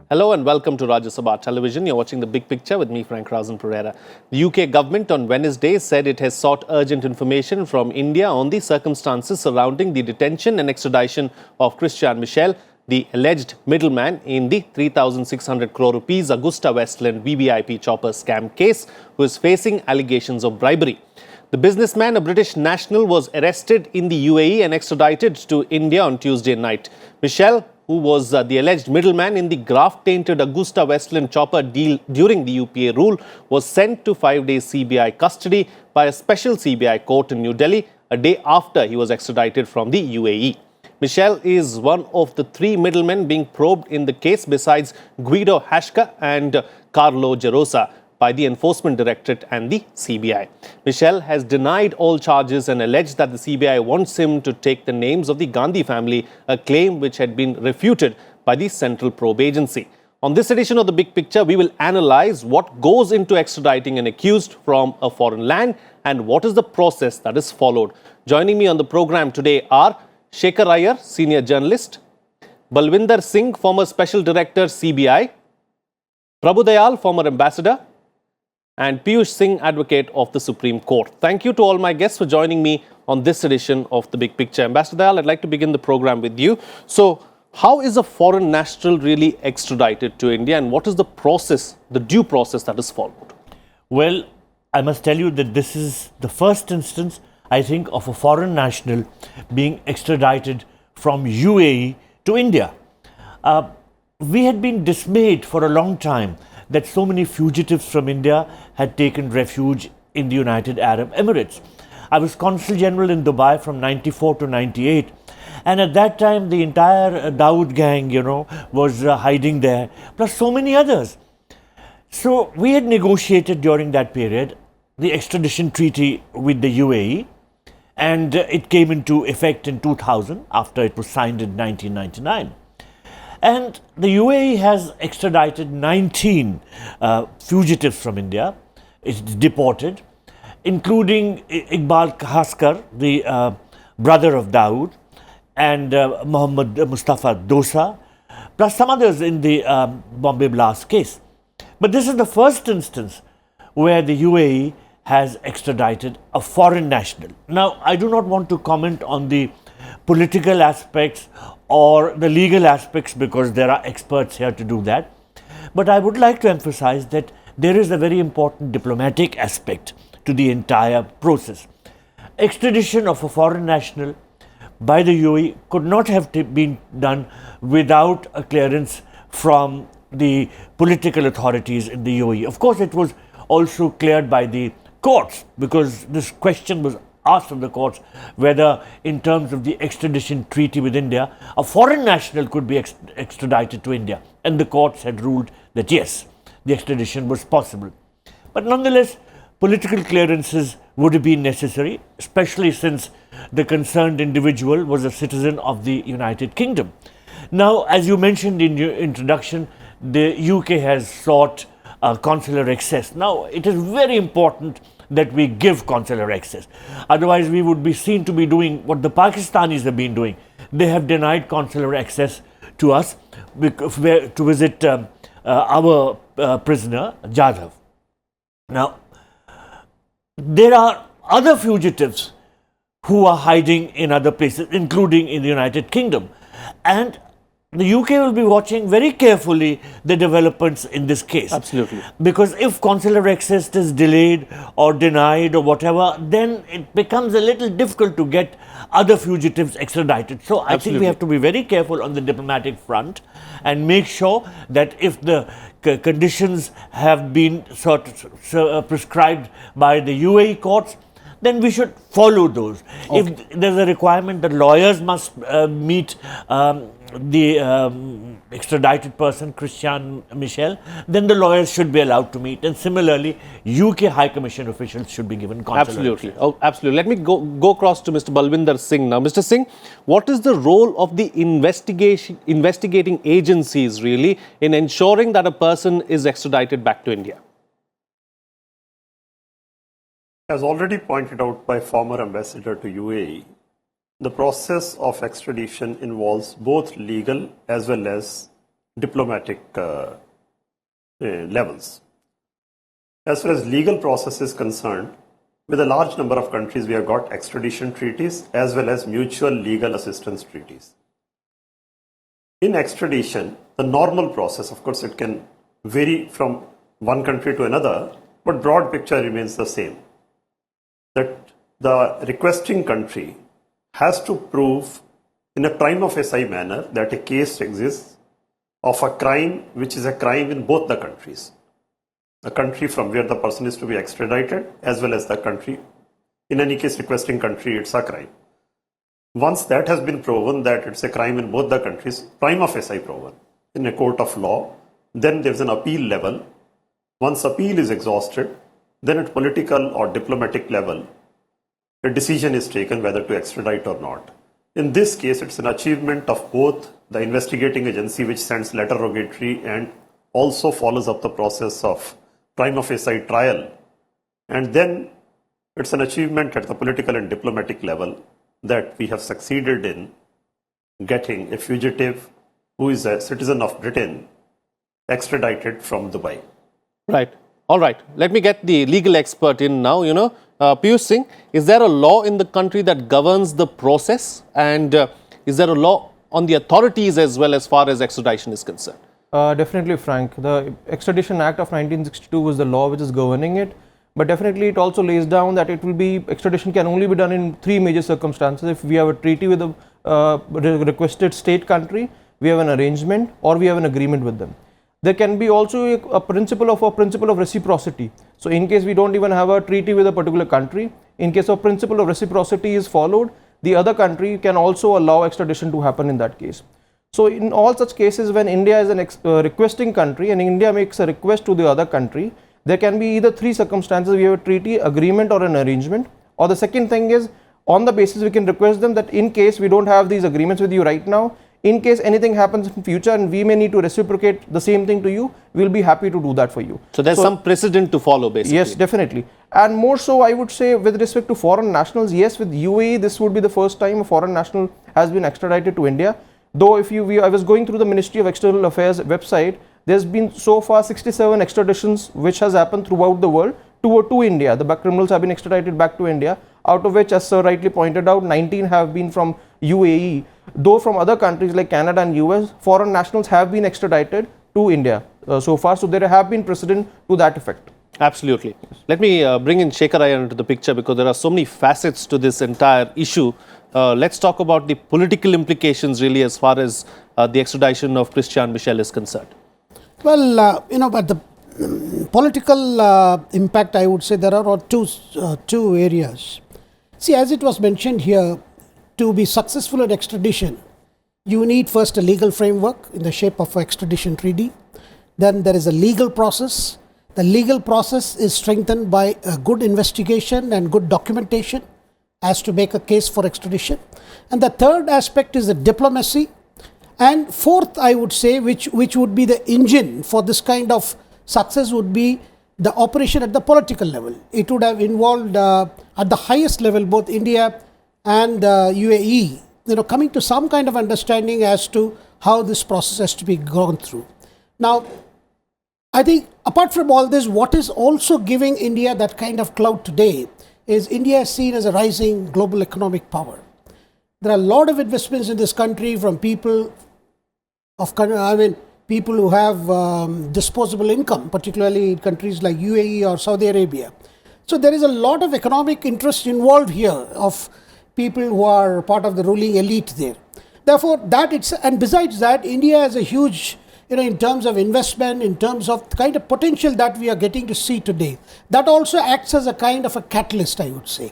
Hello and welcome to Rajya Sabha Television. You're watching The Big Picture with me, Frank Rausen Pereira. The UK government on Wednesday said it has sought urgent information from India on the circumstances surrounding the detention and extradition of Christian Michel, the alleged middleman in the 3,600 crore rupees Agusta Westland VVIP chopper scam case, who is facing allegations of bribery. The businessman, a British national, was arrested in the UAE and extradited to India on Tuesday night. Michele, who was the alleged middleman in the graft-tainted Agusta Westland chopper deal during the UPA rule, was sent to 5 days CBI custody by a special CBI court in New Delhi a day after he was extradited from the UAE. Michele is one of the three middlemen being probed in the case besides Guido, Haschke and Carlo, Gerosa by the Enforcement Directorate and the CBI. Michele has denied all charges and alleged that the CBI wants him to take the names of the Gandhi family, a claim which had been refuted by the Central Probe Agency. On this edition of The Big Picture, we will analyze what goes into extraditing an accused from a foreign land and what is the process that is followed. Joining me on the program today are Shekhar Iyer, senior journalist, Balwinder Singh, former Special Director, CBI, Prabhu Dayal, former ambassador, and Piyush Singh, advocate of the Supreme Court. Thank you to all my guests for joining me on this edition of The Big Picture. Ambassador Dayal, I'd like to begin the program with you. So, how is a foreign national really extradited to India, and what is the process, the due process that is followed? Well, I must tell you that this is the first instance, I think, of a foreign national being extradited from UAE to India. We had been dismayed for a long time that so many fugitives from India had taken refuge in the United Arab Emirates. I was Consul General in Dubai from 94 to 98, and at that time the entire Dawood gang, was hiding there, plus so many others. So we had negotiated during that period the Extradition Treaty with the UAE, and it came into effect in 2000 after it was signed in 1999. And the UAE has extradited 19 fugitives from India. It's deported, including Iqbal Haskar, the brother of Dawood, and Mohammed Mustafa Dosa, plus some others in the Bombay Blast case. But this is the first instance where the UAE has extradited a foreign national. Now, I do not want to comment on the political aspects or the legal aspects because there are experts here to do that. But I would like to emphasize that there is a very important diplomatic aspect to the entire process. Extradition of a foreign national by the UAE could not have been done without a clearance from the political authorities in the UAE. Of course, it was also cleared by the courts because this question was asked of the courts whether, in terms of the extradition treaty with India, a foreign national could be extradited to India. And the courts had ruled that yes, the extradition was possible. But nonetheless, political clearances would have been necessary, especially since the concerned individual was a citizen of the United Kingdom. Now, as you mentioned in your introduction, the UK has sought consular access. Now, it is very important that we give consular access. Otherwise, we would be seen to be doing what the Pakistanis have been doing. They have denied consular access to us to visit our prisoner, Jadhav. Now, there are other fugitives who are hiding in other places, including in the United Kingdom. And the UK will be watching very carefully the developments in this case. Absolutely. Because if consular access is delayed or denied or whatever, then it becomes a little difficult to get other fugitives extradited. So I think we have to be very careful on the diplomatic front and make sure that if the conditions have been prescribed by the UAE courts, then we should follow those. Okay. If there's a requirement that lawyers must meet the extradited person, Christian Michel, then the lawyers should be allowed to meet. And similarly, UK High Commission officials should be given consular Absolutely. Oh, absolutely. Let me go across to Mr. Balwinder Singh now. Mr. Singh, what is the role of the investigating agencies really in ensuring that a person is extradited back to India? As already pointed out by former ambassador to UAE, the process of extradition involves both legal as well as diplomatic levels. As far as legal process is concerned, with a large number of countries, we have got extradition treaties as well as mutual legal assistance treaties. In extradition, the normal process, of course, it can vary from one country to another, but broad picture remains the same. That the requesting country has to prove in a prima facie manner that a case exists of a crime which is a crime in both the countries. The country from where the person is to be extradited as well as the country, in any case requesting country, it's a crime. Once that has been proven that it's a crime in both the countries, prima facie proven in a court of law, then there's an appeal level. Once appeal is exhausted, then at political or diplomatic level, a decision is taken whether to extradite or not. In this case, it's an achievement of both the investigating agency, which sends letter rogatory and also follows up the process of prima facie trial. And then it's an achievement at the political and diplomatic level that we have succeeded in getting a fugitive who is a citizen of Britain extradited from Dubai. Right. All right. Let me get the legal expert in now. Piyush Singh, is there a law in the country that governs the process? And is there a law on the authorities as well as far as extradition is concerned? Definitely, Frank. The Extradition Act of 1962 was the law which is governing it. But definitely it also lays down that extradition can only be done in three major circumstances. If we have a treaty with the requested state country, we have an arrangement, or we have an agreement with them. There can be also a principle of reciprocity. So in case we don't even have a treaty with a particular country, in case of principle of reciprocity is followed, the other country can also allow extradition to happen in that case. So in all such cases, when India is an requesting country and India makes a request to the other country, there can be either three circumstances: we have a treaty, agreement, or an arrangement. Or the second thing is, on the basis we can request them that in case we don't have these agreements with you right now, in case anything happens in future and we may need to reciprocate the same thing to you, we'll be happy to do that for you. So there's some precedent to follow, basically. Yes, definitely. And more so, I would say, with respect to foreign nationals, yes, with UAE, this would be the first time a foreign national has been extradited to India. Though I was going through the Ministry of External Affairs website, there's been so far 67 extraditions which has happened throughout the world to India. The criminals have been extradited back to India, out of which, as sir rightly pointed out, 19 have been from UAE. Though from other countries like Canada and US, foreign nationals have been extradited to India so far. So there have been precedent to that effect. Absolutely. Let me bring in Shekhar Iyer into the picture, because there are so many facets to this entire issue. Let's talk about the political implications, really, as far as the extradition of Christian Michel is concerned. Well, but the political impact, I would say there are two areas. See, as it was mentioned here, to be successful at extradition, you need first a legal framework in the shape of an extradition treaty. Then there is a legal process. The legal process is strengthened by a good investigation and good documentation as to make a case for extradition. And the third aspect is the diplomacy. And fourth, I would say, which would be the engine for this kind of success, would be the operation at the political level. It would have involved at the highest level both India and UAE, coming to some kind of understanding as to how this process has to be gone through. Now, I think apart from all this, what is also giving India that kind of clout today is India is seen as a rising global economic power. There are a lot of investments in this country from people who have disposable income, particularly in countries like UAE or Saudi Arabia. So there is a lot of economic interest involved here of people who are part of the ruling elite there. Therefore, and besides that, India has a huge, in terms of investment, in terms of the kind of potential that we are getting to see today. That also acts as a kind of a catalyst, I would say.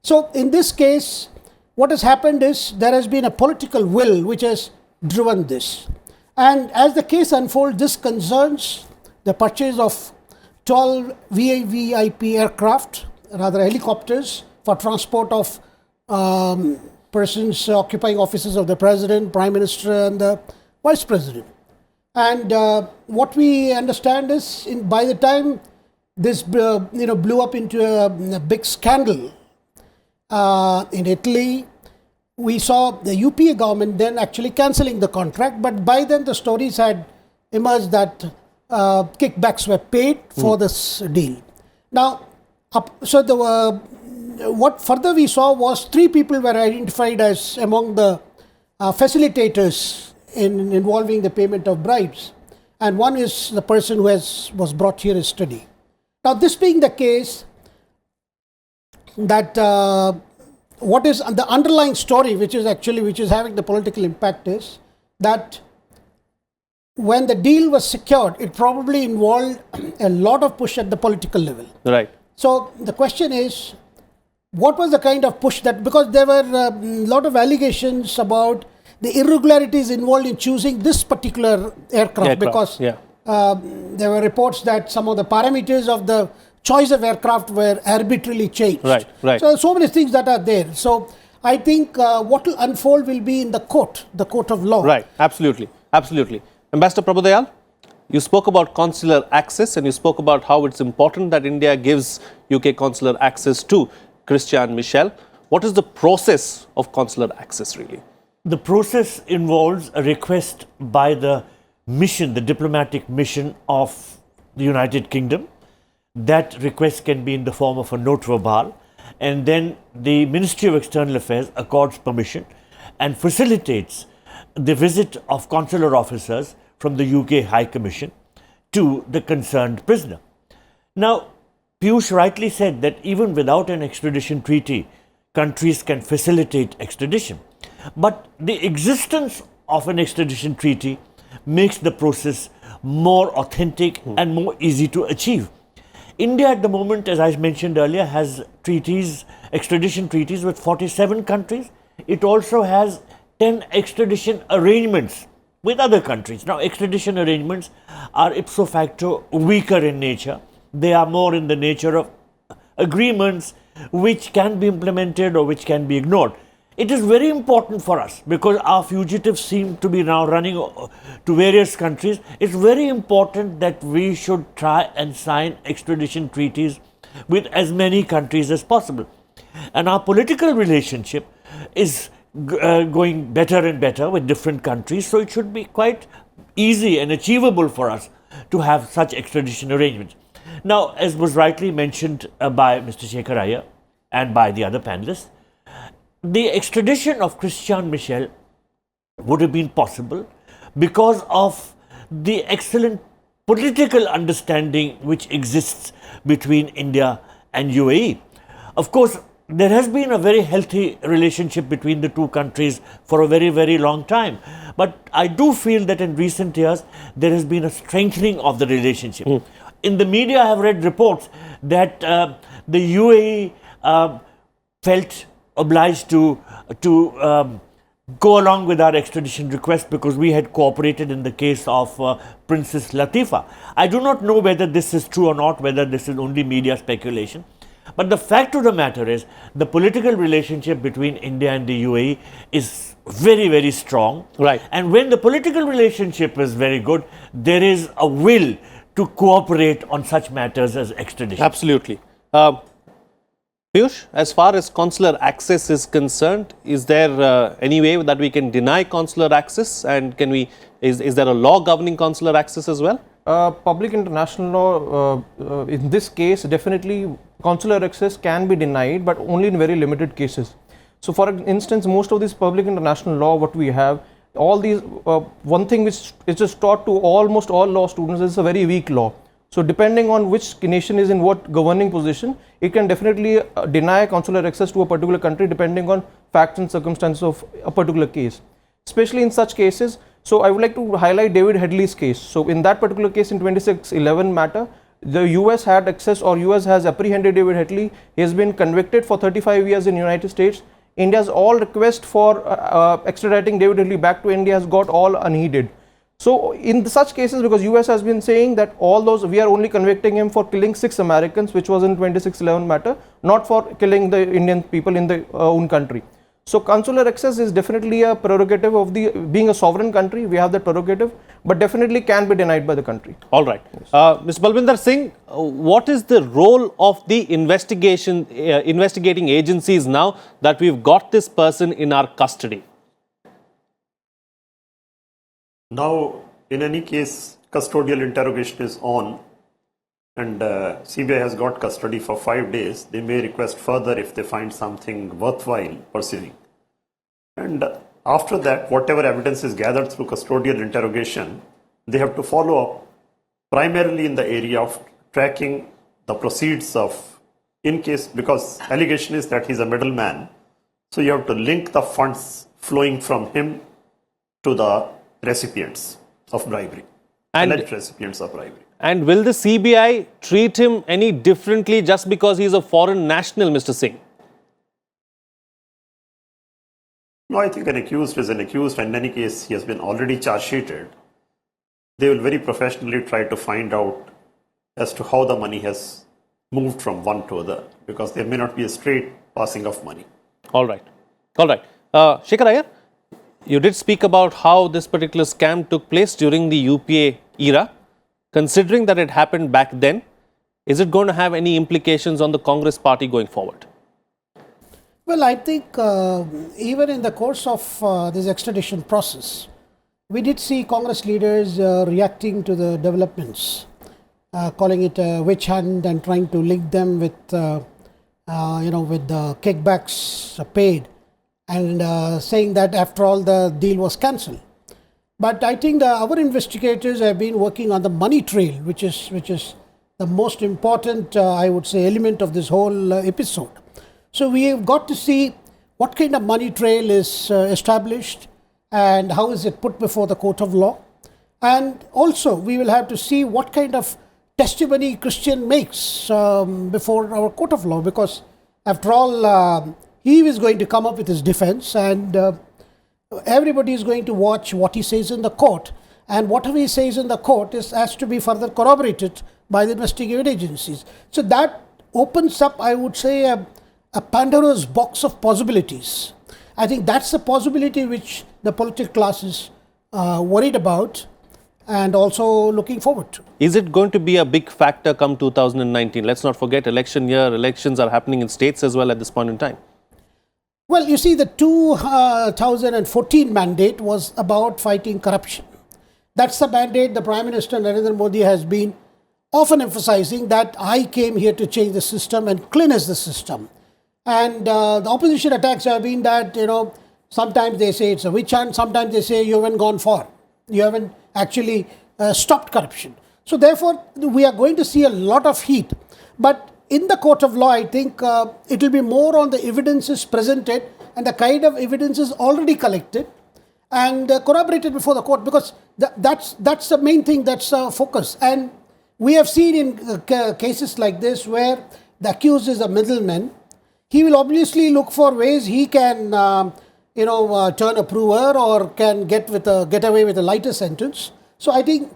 So in this case, what has happened is there has been a political will which has driven this. And as the case unfolds, this concerns the purchase of 12 VVIP aircraft, rather helicopters, for transport of persons occupying offices of the President, Prime Minister and the Vice President. And what we understand is, by the time this blew up into a big scandal in Italy, we saw the UPA government then actually cancelling the contract. But by then the stories had emerged that kickbacks were paid for this deal. Now, what further we saw was 3 people were identified as among the facilitators involving the payment of bribes, and one is the person who was brought here as study. Now, this being the case, that what is the underlying story, which is having the political impact, is that when the deal was secured, it probably involved a lot of push at the political level. Right. So the question is, what was the kind of push that, because there were a lot of allegations about the irregularities involved in choosing this particular aircraft, because there were reports that some of the parameters of the choice of aircraft were arbitrarily changed. Right, right. So many things that are there. So I think what will unfold will be in the court of law. Right, absolutely, absolutely. Ambassador Prabhudayal, you spoke about consular access and you spoke about how it's important that India gives UK consular access to Christian Michel. What is the process of consular access really? The process involves a request by the mission, the diplomatic mission of the United Kingdom. That request can be in the form of a note verbal, and then the Ministry of External Affairs accords permission and facilitates the visit of consular officers from the UK High Commission to the concerned prisoner. Now, Piyush rightly said that even without an extradition treaty, countries can facilitate extradition. But the existence of an extradition treaty makes the process more authentic and more easy to achieve. India at the moment, as I mentioned earlier, has treaties, extradition treaties with 47 countries. It also has 10 extradition arrangements with other countries. Now, extradition arrangements are ipso facto weaker in nature. They are more in the nature of agreements which can be implemented or which can be ignored. It is very important for us because our fugitives seem to be now running to various countries. It's very important that we should try and sign extradition treaties with as many countries as possible. And our political relationship is going better and better with different countries, so it should be quite easy and achievable for us to have such extradition arrangements. Now, as was rightly mentioned by Mr. Shekhar Iyer and by the other panelists, the extradition of Christian Michel would have been possible because of the excellent political understanding which exists between India and UAE. Of course, there has been a very healthy relationship between the two countries for a very, very long time. But I do feel that in recent years, there has been a strengthening of the relationship. In the media, I have read reports that the UAE felt obliged to go along with our extradition request because we had cooperated in the case of Princess Latifa. I do not know whether this is true or not, whether this is only media speculation. But the fact of the matter is, the political relationship between India and the UAE is very, very strong. Right. And when the political relationship is very good, there is a will to cooperate on such matters as extradition. Absolutely. Piyush, as far as consular access is concerned, is there any way that we can deny consular access, and is there a law governing consular access as well? Public international law, in this case, definitely consular access can be denied, but only in very limited cases. So, for instance, most of this public international law, what we have, all these, one thing which is just taught to almost all law students is a very weak law. So, depending on which nation is in what governing position, it can definitely deny consular access to a particular country depending on facts and circumstances of a particular case. Especially in such cases, so I would like to highlight David Headley's case. So, in that particular case, in 2611 matter, the US had access, or US has apprehended David Headley. He has been convicted for 35 years in the United States. India's all request for extraditing David Headley back to India has got all unheeded. So, in such cases, because US has been saying that all those, we are only convicting him for killing 6 Americans, which was in 2611 matter, not for killing the Indian people in the own country. So, consular access is definitely a prerogative of the, being a sovereign country, we have that prerogative, but definitely can be denied by the country. All right. Yes. Mr. Balwinder Singh, what is the role of the investigating agencies now that we've got this person in our custody? Now, in any case, custodial interrogation is on and CBI has got custody for 5 days, they may request further if they find something worthwhile pursuing. And after that, whatever evidence is gathered through custodial interrogation, they have to follow up primarily in the area of tracking the proceeds of, in case, because allegation is that he's a middleman, so you have to link the funds flowing from him to the recipients of bribery, alleged recipients of bribery. And will the CBI treat him any differently just because he's a foreign national, Mr. Singh? No, I think an accused is an accused, and in any case, he has been already charge sheeted. They will very professionally try to find out as to how the money has moved from one to other, because there may not be a straight passing of money. All right. All right. Shekhar Iyer, you did speak about how this particular scam took place during the UPA era. Considering that it happened back then, is it going to have any implications on the Congress party going forward? Well, I think even in the course of this extradition process, we did see Congress leaders reacting to the developments, calling it a witch hunt and trying to link them with, with the kickbacks paid, and saying that after all the deal was cancelled. But I think our investigators have been working on the money trail, which is the most important, I would say, element of this whole episode. So we have got to see what kind of money trail is established and how is it put before the court of law. And also we will have to see what kind of testimony Christian makes before our court of law, because after all, he is going to come up with his defense, and everybody is going to watch what he says in the court, and whatever he says in the court has to be further corroborated by the investigative agencies. So that opens up, I would say, a Pandora's box of possibilities. I think that's a possibility which the political class is worried about and also looking forward to. Is it going to be a big factor come 2019? Let's not forget election year. Elections are happening in states as well at this point in time. Well, you see, the 2014 mandate was about fighting corruption. That's the mandate the Prime Minister Narendra Modi has been often emphasizing, that I came here to change the system and cleanse the system. And the opposition attacks have been that, sometimes they say it's a witch hunt, sometimes they say you haven't gone far. You haven't actually stopped corruption. So therefore, we are going to see a lot of heat. But in the court of law, I think it will be more on the evidences presented and the kind of evidences already collected and corroborated before the court, because that's the main thing, that's focus. And we have seen in cases like this where the accused is a middleman. He will obviously look for ways he can turn a prover or can get away with a lighter sentence. So I think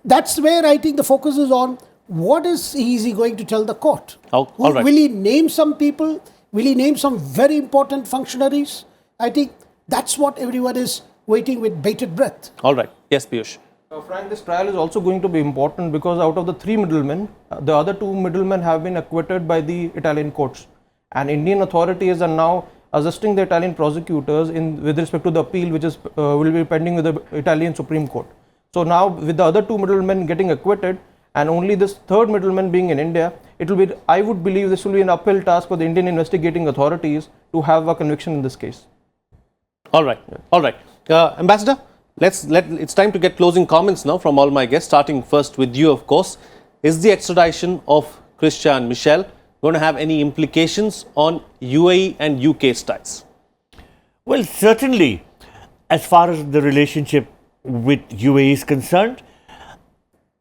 that's where I think the focus is on. What is he going to tell the court? All right. Will he name some people? Will he name some very important functionaries? I think that's what everyone is waiting with bated breath. All right. Yes, Piyush. Frank, this trial is also going to be important because out of the 3 middlemen, the other 2 middlemen have been acquitted by the Italian courts. And Indian authorities are now assisting the Italian prosecutors with respect to the appeal which is will be pending with the Italian Supreme Court. So now with the other 2 middlemen getting acquitted, and only this 3rd middleman being in India, it will be, I would believe this will be an uphill task for the Indian investigating authorities to have a conviction in this case. All right. All right. Ambassador, it's time to get closing comments now from all my guests, starting first with you, of course. Is the extradition of Christian Michel going to have any implications on UAE and UK ties? Well, certainly, as far as the relationship with UAE is concerned,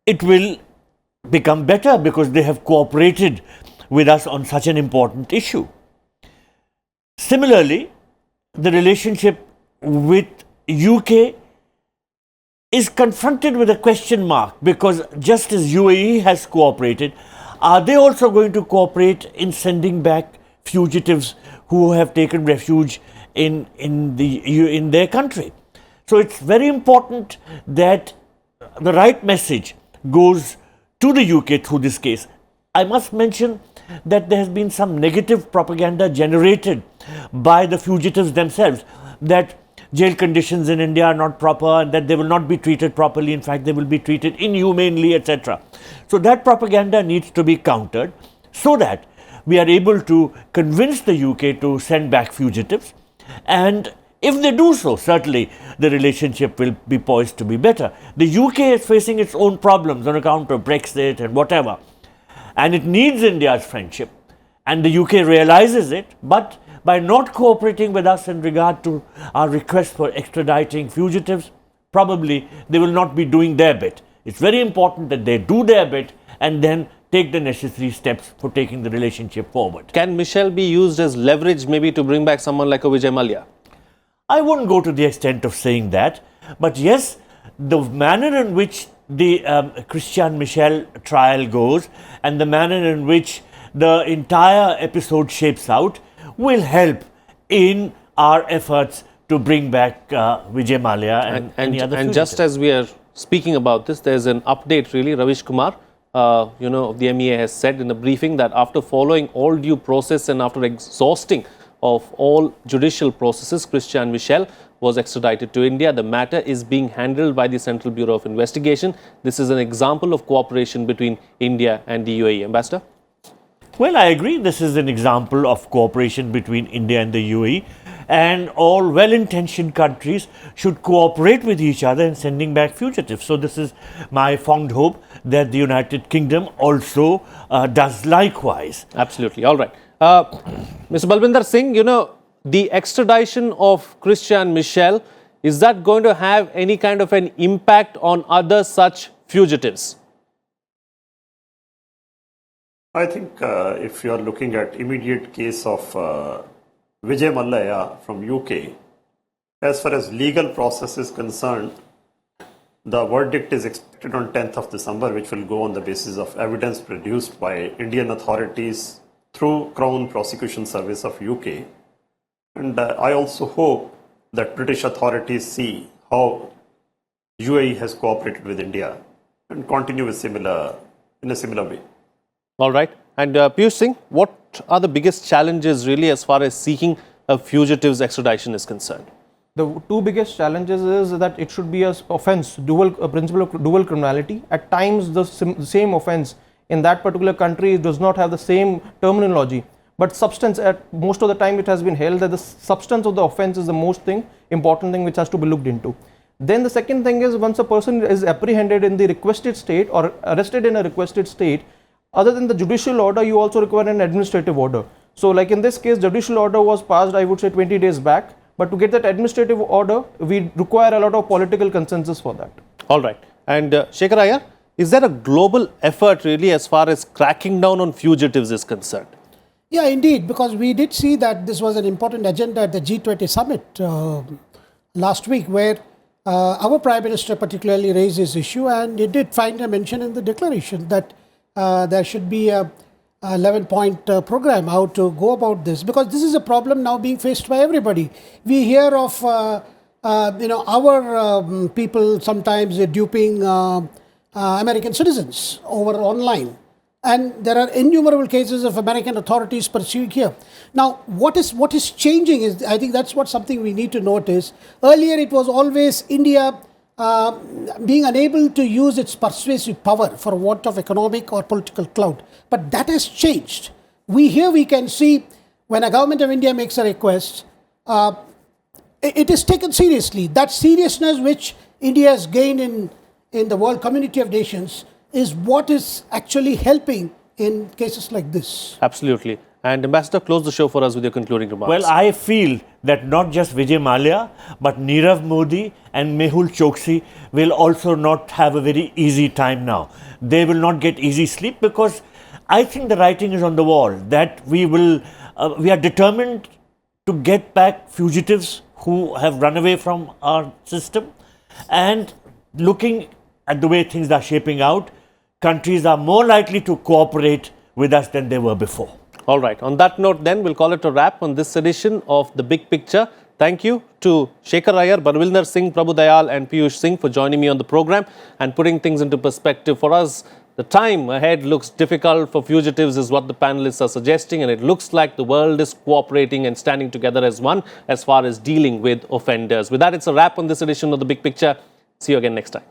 it will become better because they have cooperated with us on such an important issue. Similarly, the relationship with UK is confronted with a question mark, because just as UAE has cooperated, are they also going to cooperate in sending back fugitives who have taken refuge in their country? So it's very important that the right message goes to the UK through this case. I must mention that there has been some negative propaganda generated by the fugitives themselves, that jail conditions in India are not proper and that they will not be treated properly. In fact, they will be treated inhumanely, etc. So that propaganda needs to be countered so that we are able to convince the UK to send back fugitives. And if they do so, certainly the relationship will be poised to be better. The UK is facing its own problems on account of Brexit and whatever. And it needs India's friendship. And the UK realizes it, but by not cooperating with us in regard to our request for extraditing fugitives, probably they will not be doing their bit. It's very important that they do their bit and then take the necessary steps for taking the relationship forward. Can Michele be used as leverage maybe to bring back someone like a Vijay Mallya? I wouldn't go to the extent of saying that, but yes, the manner in which the Christian Michel trial goes and the manner in which the entire episode shapes out will help in our efforts to bring back Vijay Mallya and any other And just as we are speaking about this, there's an update really. Ravish Kumar, of the MEA has said in a briefing that after following all due process and after exhausting of all judicial processes, Christian Michel was extradited to India. The matter is being handled by the Central Bureau of Investigation. This is an example of cooperation between India and the UAE. Ambassador? Well, I agree. This is an example of cooperation between India and the UAE, and all well-intentioned countries should cooperate with each other in sending back fugitives. So this is my fond hope that the United Kingdom also does likewise. Absolutely. All right. Mr. Balwinder Singh, the extradition of Christian Michel, is that going to have any kind of an impact on other such fugitives? I think if you are looking at immediate case of Vijay Mallya from UK, as far as legal process is concerned, the verdict is expected on 10th of December, which will go on the basis of evidence produced by Indian authorities through Crown Prosecution Service of UK. And I also hope that British authorities see how UAE has cooperated with India and continue with in a similar way. All right. And Piyush Singh, what are the biggest challenges really as far as seeking a fugitive's extradition is concerned? The two biggest challenges is that it should be a offense, a principle of dual criminality. At times, the same offense in that particular country does not have the same terminology, but substance, at most of the time it has been held that the substance of the offense is the most important thing which has to be looked into. Then the second thing is, once a person is apprehended in the requested state or arrested in a requested state, other than the judicial order, you also require an administrative order. So like in this case, judicial order was passed, I would say 20 days back, but to get that administrative order, we require a lot of political consensus for that. All right. And Shekhar Iyer, is there a global effort really as far as cracking down on fugitives is concerned? Yeah, indeed, because we did see that this was an important agenda at the G20 summit last week, where our Prime Minister particularly raised this issue, and it did find a mention in the declaration that there should be a 11-point program how to go about this, because this is a problem now being faced by everybody. We hear of our people sometimes duping American citizens over online, and there are innumerable cases of American authorities pursuing here. Now, what is changing is, I think that's something we need to notice. Earlier, it was always India being unable to use its persuasive power for want of economic or political clout. But that has changed. We can see when a government of India makes a request, it is taken seriously. That seriousness which India has gained in the world community of nations is what is actually helping in cases like this. Absolutely. And Ambassador, close the show for us with your concluding remarks. Well, I feel that not just Vijay Mallya, but Nirav Modi and Mehul Choksi will also not have a very easy time now. They will not get easy sleep, because I think the writing is on the wall that we are determined to get back fugitives who have run away from our system. And looking at the way things are shaping out, countries are more likely to cooperate with us than they were before. All right. On that note, then, we'll call it a wrap on this edition of The Big Picture. Thank you to Shekhar Iyer, Balwinder Singh, Prabhu Dayal and Piyush Singh for joining me on the program and putting things into perspective for us. The time ahead looks difficult for fugitives is what the panelists are suggesting, and it looks like the world is cooperating and standing together as one as far as dealing with offenders. With that, it's a wrap on this edition of The Big Picture. See you again next time.